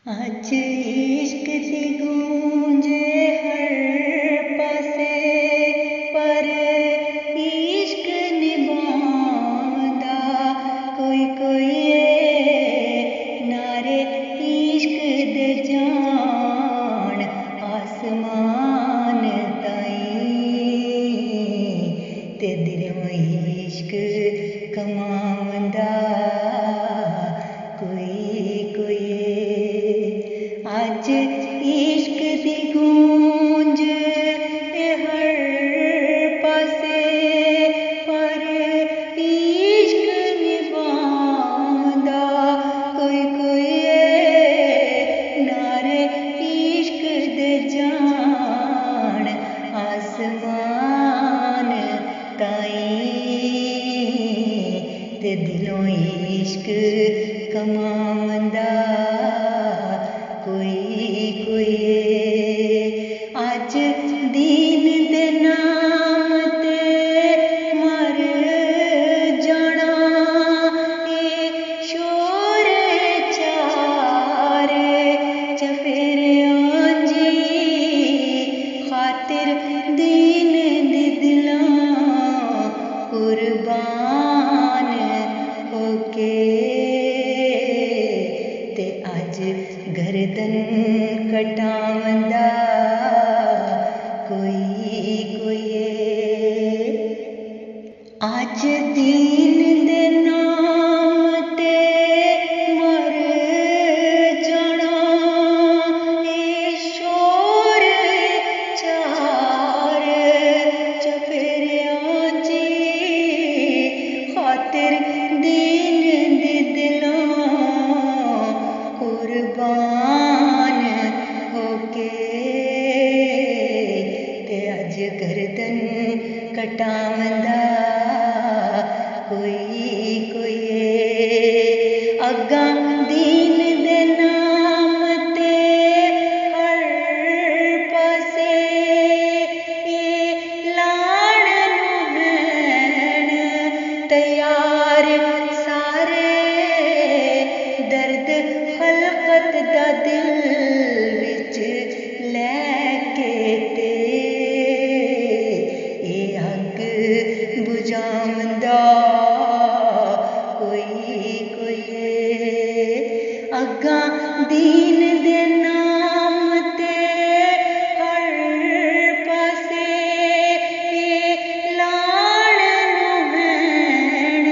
आज इश्क दी गूंज हर पासे पर इश्क निभांदा कोई कोई नारे इश्क दे जान आसमान ताईं ते दिलों इश्क कमांदा आज इश्क दी गूंज हर पासे पर इश्क निभांदा कोई नारे इश्क दे जान आसमान ताईं ते दिलों इश्क कमांदा आज दीन दे नाम ते मर जाना ए शोर चार चफेरियां जी खातिर दीन दी दिलां कुर्बान होके ते अज गर्दन कटावंदा आज दीन दे नाम ते मर जाना ए शोर चार चफेरियां जी खातिर दीन दी दिलां कुर्बान होके ते अज गर्दन कटावंदा अग्गा दीन दे नाम ते हर पासे लाण नूं हैन तैयार सारे दर्द खलकत दा दिल विच लैके ते अग बुझावंदा अग्गा दीन दे नाम ते हर पासे लाण नूं हैन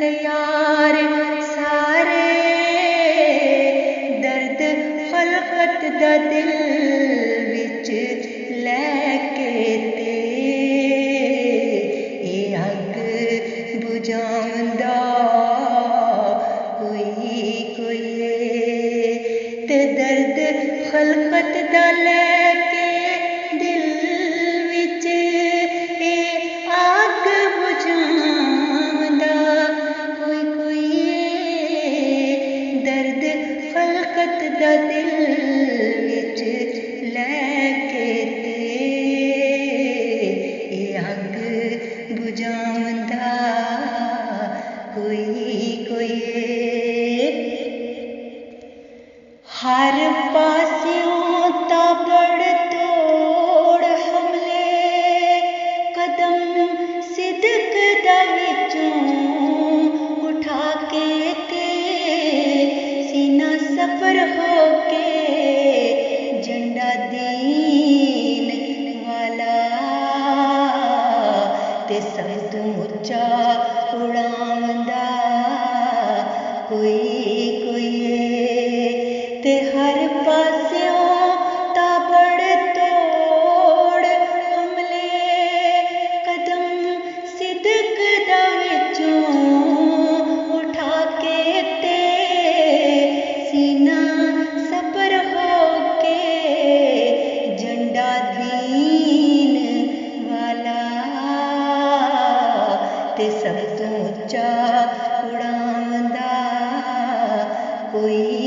तैयार सारे दर्द खलकत दा दिल विच लैके ते अग बुझावंदा ते दर्द खलकत दा लैके दिल विच अग बुझावंदा दर्द खलकत दा दिल विच लैके ते अग बुझावंदा हर पास्यों ताबड़ तोड़ हमले कदम सिदक दा विचों उठा के ते सीना सफर होके झंडा दीन वाला ते सब तो ऊंचा उड़ावंदा ते हर पास्यों ताबड़ तोड़ हमले कदम सिदक दा विचों उठा के ते सीना सफर होके झंडा दीन वाला ते सब तो ऊंचा उड़ावंदा कोई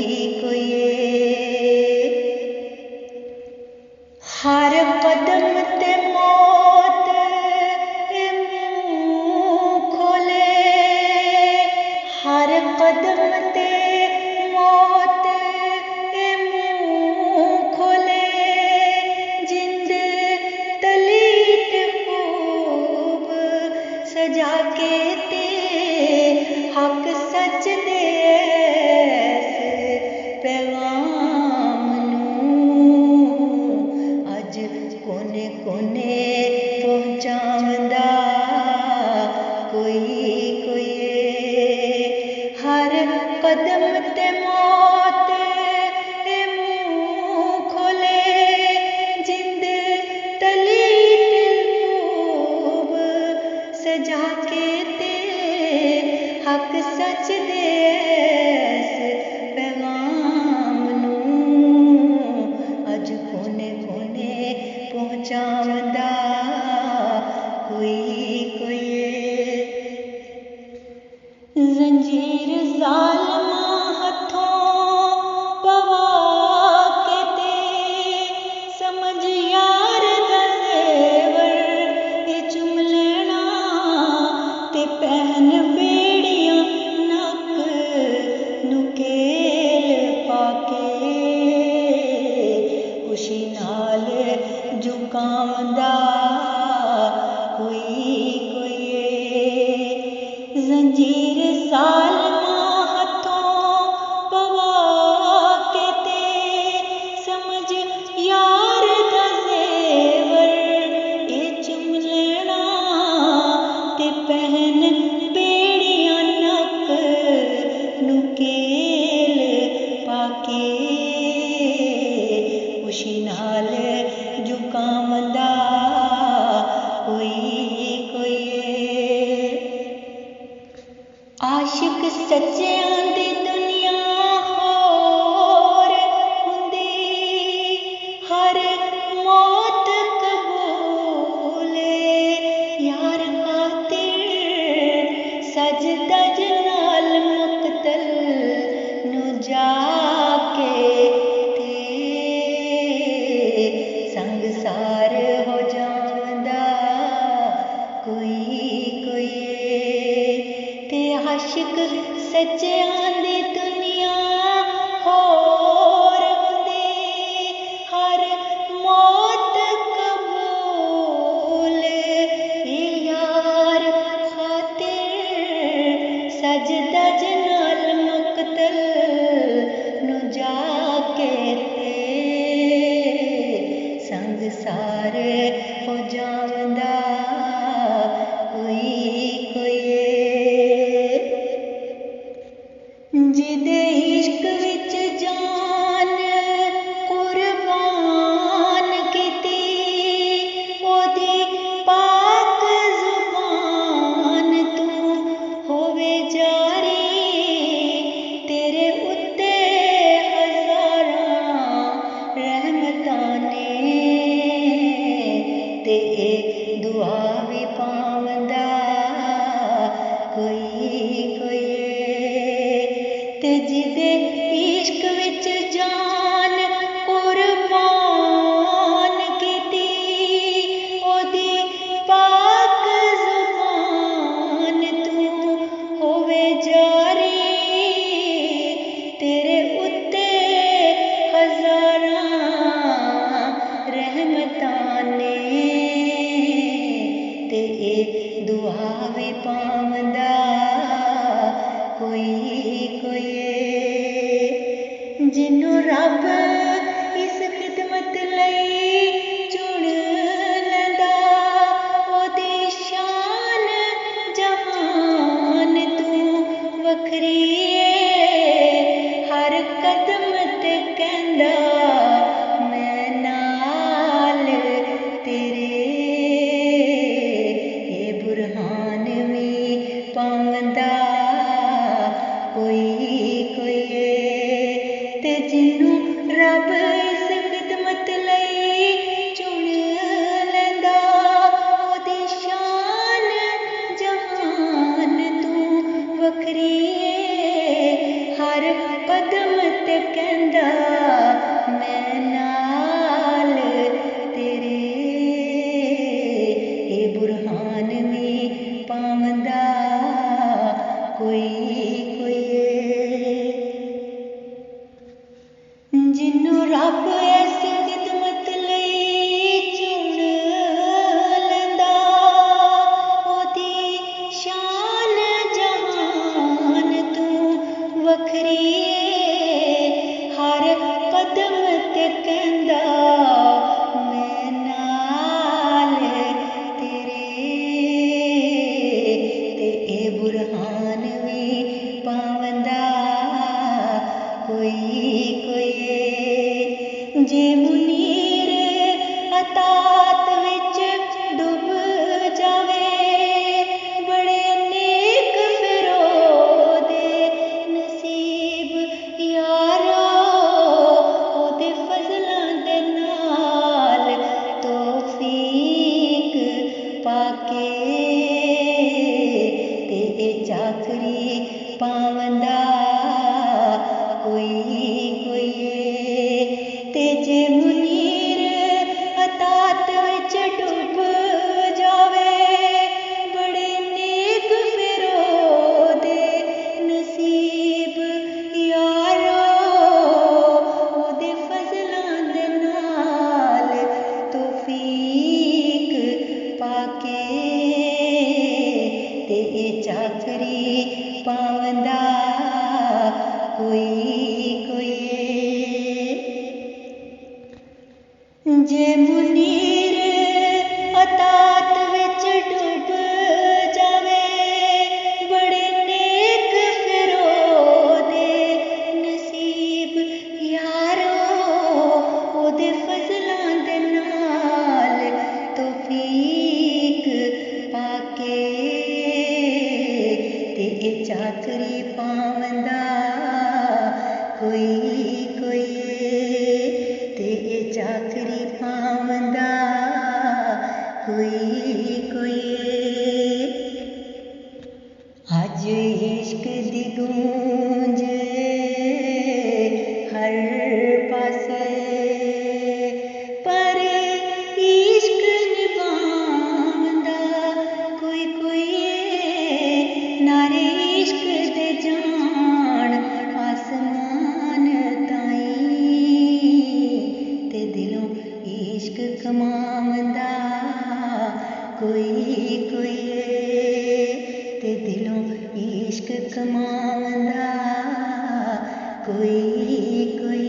जिन्हों रब इस खिदमत लई चुन लैंदा ओदी शान जहान तू वखरी है। हर कदम ते कहंदा मैं नाल तेरे, ये बुरहान भी पावंदा कोई कोई ते जिन्नू रब इस खिदमत लई चुन लैंदा ओदी शान जहान तू वखरी हर कदम ते कहंदा मैं नाल तेरे, ये बुरहान भी पावंदा कोई कोई जिन्नू रब इस खिदमत लई चुन लैंदा ओदी शान जहान तू वखरी हर कदम ते कहंदा मैं नाल तेरे, ते ए बुरहान भी पावंदा कोई कोई जे मुनीर अतात विच डुब जावे बड़े नेक फिर ओदे नसीब यारो ओदे फजलां दे नाल तौफीक पाके ते ए चाकरी पावंदा कोई कोई ते जे मुनीर अतात विच डुब जावे बड़े नेक फिर ओदे नसीब यारो ओदे फजलां दे नाल तौफीक पाके ते ए चाकरी पावंदा कोई कोई जे मुनीर अतात विच डुब जावे बड़े नेक फिर ओदे नसीब यारो ओदे फजलां दे नाल तौफीक पाके ते ए चाकरी पावंदा कोई कोई ते ए चाकरी पावंदा कोई कोई अज इश्क दी गूंज हर पासे पर इश्क निभावंदा कोई कोई नारे इश्क दे जान आसमान ताईं ते दिलों इश्क कमावंदा कोई कोई ते दिलों इश्क कमावंदा कोई कोई